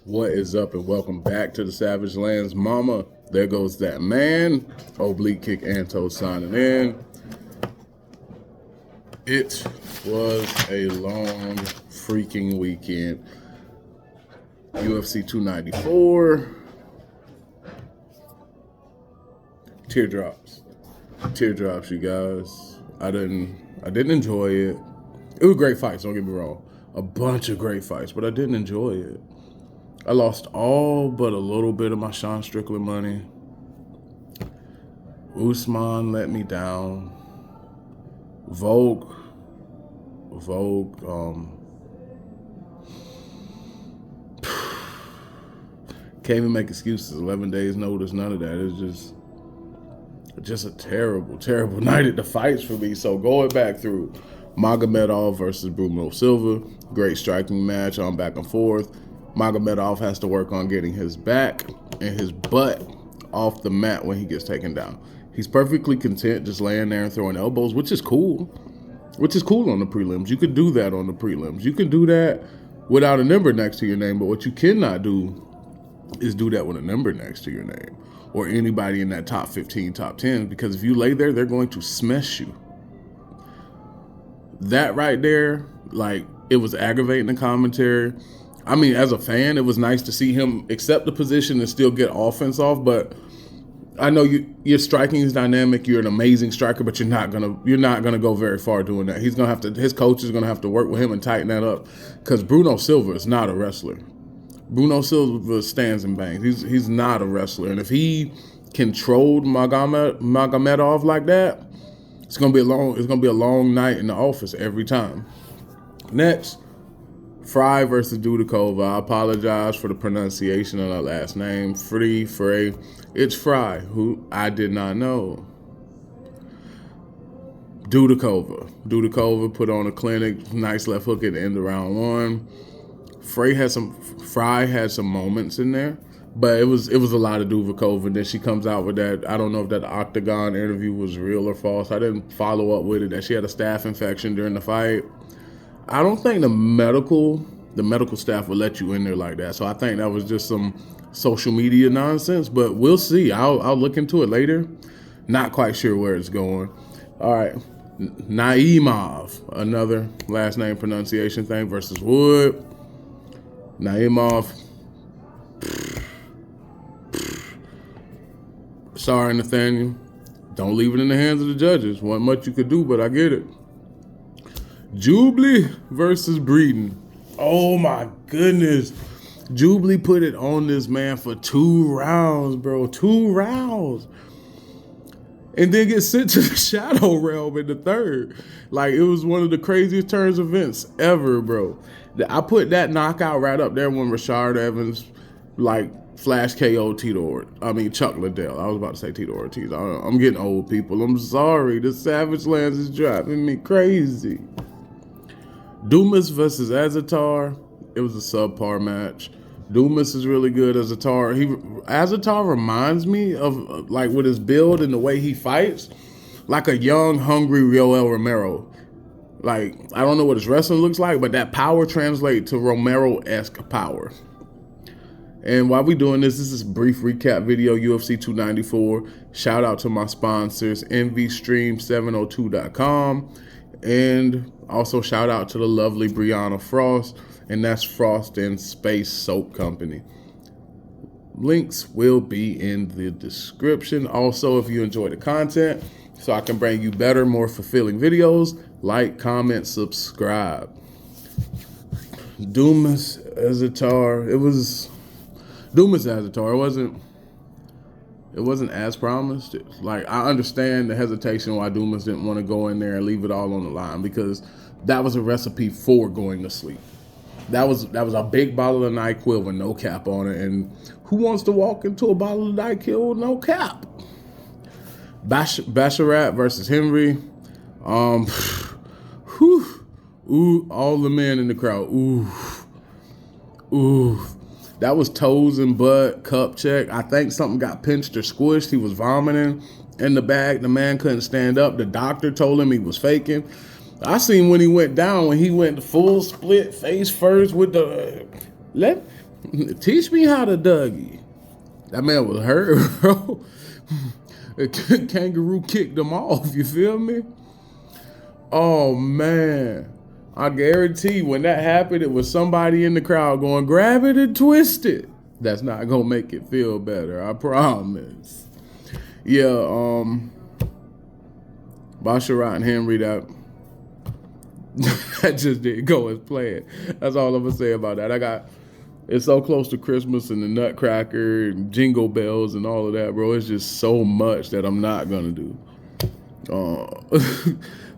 What is up, and welcome back to the Savage Lands. Mama, there goes that man. Oblique Kick Anto signing in. It was a long freaking weekend. UFC 294. Teardrops. Teardrops, you guys. I didn't enjoy it. It was great fights, don't get me wrong. A bunch of great fights, but I didn't enjoy it. I lost all but a little bit of my Sean Strickland money. Usman let me down. Vogue, can't even make excuses. 11 days notice, none of that. It's just a terrible, terrible night at the fights for me. So going back through Magomedov versus Bruno Silva, great striking match on back and forth. Magomedov has to work on getting his back and his butt off the mat when he gets taken down. He's perfectly content just laying there and throwing elbows, which is cool. Which is cool on the prelims. You can do that on the prelims. You can do that without a number next to your name, but what you cannot do is do that with a number next to your name or anybody in that top 15, top 10, because if you lay there, they're going to smash you. That right there, like, it was aggravating the commentary. I mean, as a fan, it was nice to see him accept the position and still get offense off. But I know your striking is dynamic. You're an amazing striker, but you're not gonna go very far doing that. His coach is gonna have to work with him and tighten that up, because Bruno Silva is not a wrestler. Bruno Silva stands and bangs. He's not a wrestler, and if he controlled Magomedov like that, it's gonna be a long night in the office every time. Next. Frey versus Dudikova. I apologize for the pronunciation of that last name. Frey. It's Frey, who I did not know. Dudikova put on a clinic. Nice left hook at the end of round one. Frey had some moments in there, but it was a lot of Dudikova. And then she comes out with that. I don't know if that Octagon interview was real or false. I didn't follow up with it. That she had a staph infection during the fight. I don't think the medical staff would let you in there like that. So I think that was just some social media nonsense, but we'll see. I'll look into it later. Not quite sure where it's going. All right. Naimov, another last name pronunciation thing, versus Wood. Naimov. Sorry, Nathaniel. Don't leave it in the hands of the judges. Wasn't much you could do, but I get it. Jubilee versus Breeden. Oh my goodness. Jubilee put it on this man for 2 rounds, bro. 2 rounds. And then get sent to the Shadow Realm in the third. Like, it was one of the craziest turns of events ever, bro. I put that knockout right up there when Rashard Evans, like, flash KO Chuck Liddell. I was about to say Tito Ortiz. I'm getting old, people. I'm sorry. The Savage Lands is driving me crazy. Dumas versus Azatar. It was a subpar match. Dumas is really good. Azatar reminds me of, like, with his build and the way he fights, like a young, hungry Yoel Romero. Like, I don't know what his wrestling looks like, but that power translates to Romero-esque power. And while we're doing this is a brief recap video, UFC 294. Shout out to my sponsors, MVStream702.com. And also shout out to the lovely Brianna Frost, and that's Frost and Space Soap Company. Links will be in the description. Also, if you enjoy the content, so I can bring you better, more fulfilling videos, like, comment, subscribe. Dumas Azatar. It was Dumas Azatar. It wasn't as promised. Like, I understand the hesitation why Dumas didn't want to go in there and leave it all on the line, because that was a recipe for going to sleep. That was a big bottle of NyQuil with no cap on it, and who wants to walk into a bottle of NyQuil with no cap? Basharat versus Henry. All the men in the crowd. That was toes and butt, cup check. I think something got pinched or squished. He was vomiting in the bag. The man couldn't stand up. The doctor told him he was faking. I seen when he went down, when he went full split face first with the Teach me how to Dougie. That man was hurt, bro. Kangaroo kicked him off, you feel me? Oh, man. I guarantee when that happened, it was somebody in the crowd going, grab it and twist it. That's not going to make it feel better, I promise. Yeah, Basharat and Henry, that just didn't go as planned. That's all I'm going to say about that. It's so close to Christmas and the Nutcracker and Jingle Bells and all of that, bro. It's just so much that I'm not going to do.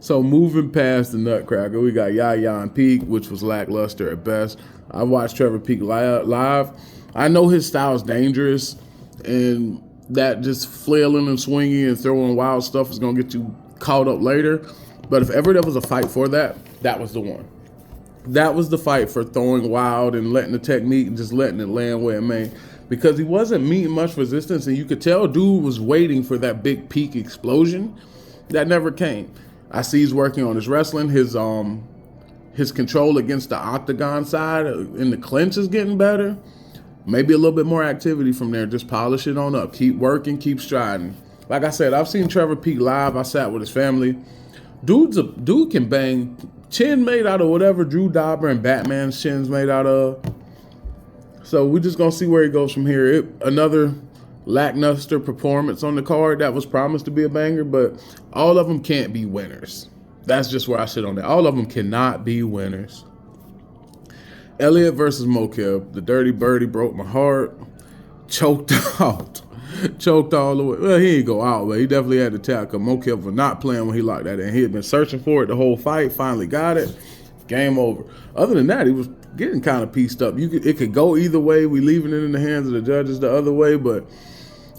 So moving past the Nutcracker, we got Yaya and Peak, which was lackluster at best. I watched Trevor Peak live. I know his style is dangerous, and that just flailing and swinging and throwing wild stuff is going to get you caught up later. But if ever there was a fight for that, that was the one. That was the fight for throwing wild and letting the technique and just letting it land where it may. Because he wasn't meeting much resistance, and you could tell dude was waiting for that big peak explosion. That never came. I see he's working on his wrestling. His control against the octagon side in the clinch is getting better. Maybe a little bit more activity from there. Just polish it on up. Keep working, keep striding. Like I said, I've seen Trevor Peak live. I sat with his family. Dude can bang. Chin made out of whatever Drew Dobber and Batman's chin's made out of. So we're just going to see where he goes from here. Another lackluster performance on the card that was promised to be a banger, but all of them can't be winners. That's just where I sit on that. All of them cannot be winners. Elliott versus Mokeb. The Dirty Birdie broke my heart. Choked out. Choked all the way. Well, he didn't go out, but he definitely had to tap because Mokeb was not playing when he locked that in. He had been searching for it the whole fight, finally got it. Game over. Other than that, he was getting kind of pieced up. It could go either way. We leaving it in the hands of the judges the other way, but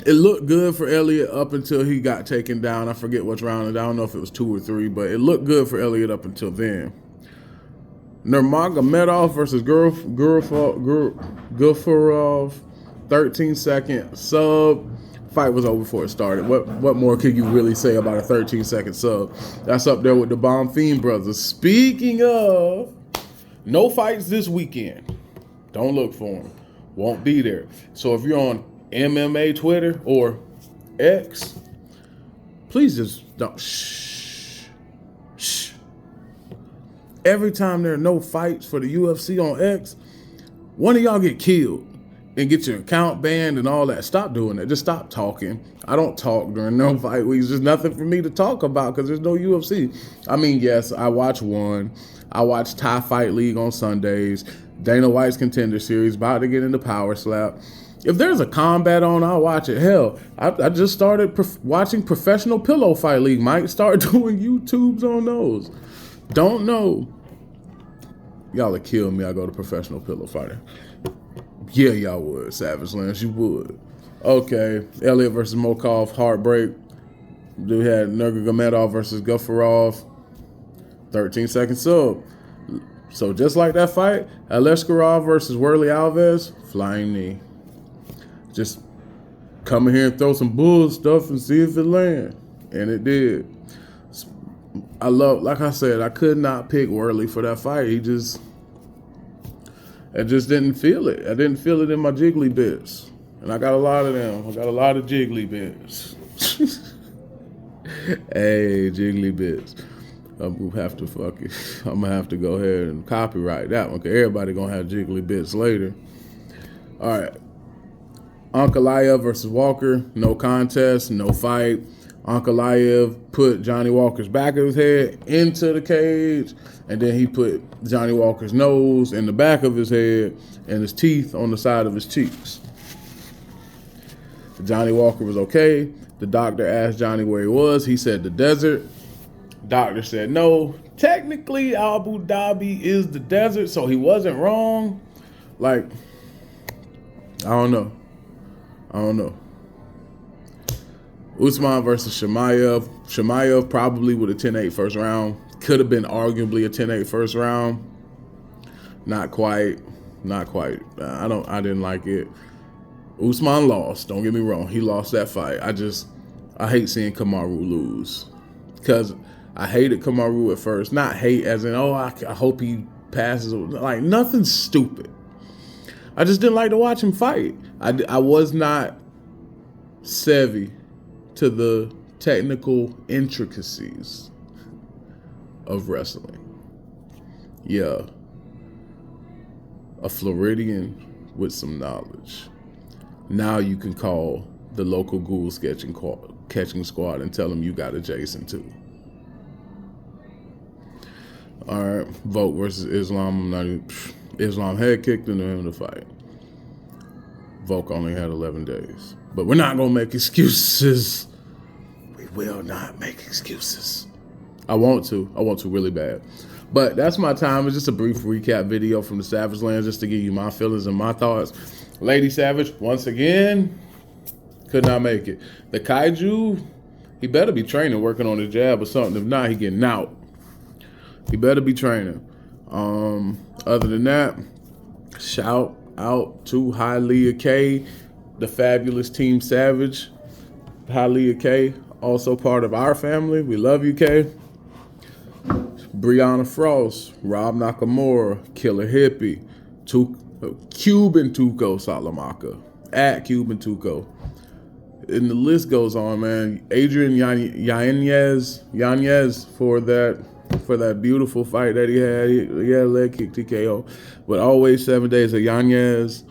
it looked good for Elliott up until he got taken down. I forget which round. I don't know if it was 2 or 3, but it looked good for Elliott up until then. Nurmagomedov versus Gafurov, 13-second sub. Fight was over before it started. What more could you really say about a 13-second sub? That's up there with the Bomb Fiend brothers. Speaking of, no fights this weekend. Don't look for them. Won't be there. So if you're on MMA Twitter or X, please just don't. Shh. Every time there are no fights for the UFC on X, one of y'all get killed and get your account banned and all that. Stop doing that. Just stop talking. I don't talk during no fight weeks. There's nothing for me to talk about because there's no UFC. I mean, yes, I watch one. I watch Thai Fight League on Sundays. Dana White's Contender Series, about to get into Power Slap. If there's a combat on, I'll watch it. Hell, I just started watching Professional Pillow Fight League. Might start doing YouTubes on those. Don't know. Y'all would kill me. I go to Professional Pillow Fighter. Yeah, y'all would. Savage Lands, you would. Okay, Elliott versus Mokov, heartbreak. We had Nurmagomedov versus Gafurov, 13-second sub. So just like that fight, Aleskarov versus Worley Alves, flying knee. Just come in here and throw some bull stuff and see if it lands. And it did. Like I said, I could not pick Worley for that fight. I just didn't feel it. I didn't feel it in my jiggly bits. And I got a lot of them. I got a lot of jiggly bits. Hey, jiggly bits. I'm gonna have to go ahead and copyright that one, because everybody gonna have jiggly bits later. All right. Ankalaev versus Walker, no contest, no fight. Ankalaev put Johnny Walker's back of his head into the cage, and then he put Johnny Walker's nose in the back of his head and his teeth on the side of his cheeks. Johnny Walker was okay. The doctor asked Johnny where he was. He said the desert. Doctor said no. Technically, Abu Dhabi is the desert, so he wasn't wrong. Like, I don't know. Usman versus Chimaev. Chimaev probably with a 10-8 first round. Could have been arguably a 10-8 first round. Not quite. I didn't like it. Usman lost. Don't get me wrong. He lost that fight. I hate seeing Kamaru lose. Because I hated Kamaru at first. Not hate as in, I hope he passes. Like, nothing stupid. I just didn't like to watch him fight. I was not savvy to the technical intricacies of wrestling. Yeah. A Floridian with some knowledge. Now you can call the local ghoul catching squad and tell them you got a Jason too. All right, Volk versus Islam. I'm not even, Islam head kicked into him to fight. Volk only had 11 days. But we're not going to make excuses. We will not make excuses. I want to really bad. But that's my time. It's just a brief recap video from the Savage Land just to give you my feelings and my thoughts. Lady Savage, once again, could not make it. The Kaiju, he better be training, working on the jab or something. If not, he getting out. He better be training. Other than that, shout out to Hialeah K, the fabulous Team Savage. Hialeah K, also part of our family. We love you, K. Brianna Frost, Rob Nakamura, Killer Hippie, Cuban Tuco Salamaka, at Cuban Tuco. And the list goes on, man. Adrian Yanez for that beautiful fight that he had. He had a leg kick TKO. But always 7 days of Yanez.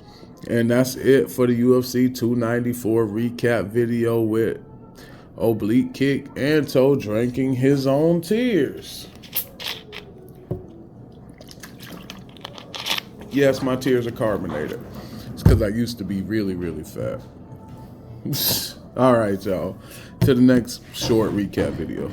And that's it for the UFC 294 recap video with Oblique Kick and Toe drinking his own tears. Yes, my tears are carbonated. It's because I used to be really, really fat. All right, y'all. To the next short recap video.